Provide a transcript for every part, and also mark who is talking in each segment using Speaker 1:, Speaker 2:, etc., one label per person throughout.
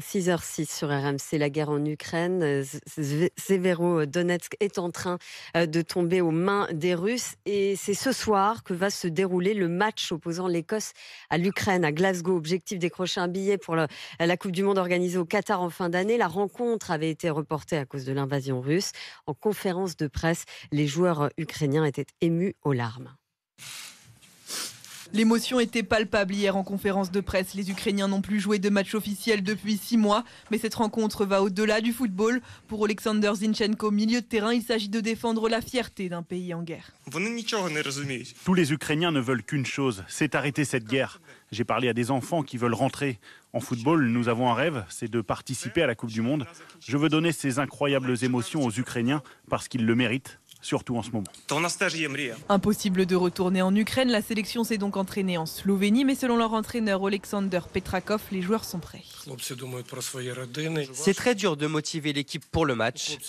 Speaker 1: 6h06 sur RMC, la guerre en Ukraine. Severodonetsk est en train de tomber aux mains des Russes. Et c'est ce soir que va se dérouler le match opposant l'Écosse à l'Ukraine, à Glasgow. Objectif, décrocher un billet pour la Coupe du Monde organisée au Qatar en fin d'année. La rencontre avait été reportée à cause de l'invasion russe. En conférence de presse, les joueurs ukrainiens étaient émus aux larmes.
Speaker 2: L'émotion était palpable hier en conférence de presse. Les Ukrainiens n'ont plus joué de match officiel depuis 6 mois. Mais cette rencontre va au-delà du football. Pour Oleksandr Zinchenko, milieu de terrain, il s'agit de défendre la fierté d'un pays en guerre.
Speaker 3: Tous les Ukrainiens ne veulent qu'une chose, c'est arrêter cette guerre. J'ai parlé à des enfants qui veulent rentrer. En football, nous avons un rêve, c'est de participer à la Coupe du Monde. Je veux donner ces incroyables émotions aux Ukrainiens parce qu'ils le méritent. Surtout en ce moment.
Speaker 2: Impossible de retourner en Ukraine, la sélection s'est donc entraînée en Slovénie, mais selon leur entraîneur Oleksandr Petrakov, les joueurs sont prêts.
Speaker 4: C'est très dur de motiver l'équipe pour le match.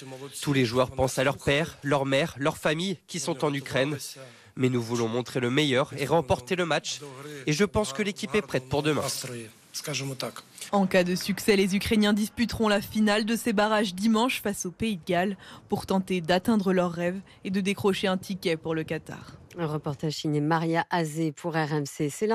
Speaker 4: Tous les joueurs pensent à leur père, leur mère, leur famille qui sont en Ukraine. Mais nous voulons montrer le meilleur et remporter le match. Et je pense que l'équipe est prête pour demain.
Speaker 2: En cas de succès, les Ukrainiens disputeront la finale de ces barrages dimanche face au Pays de Galles pour tenter d'atteindre leurs rêves et de décrocher un ticket pour le Qatar.
Speaker 1: Un reportage signé Maria Azé pour RMC. C'est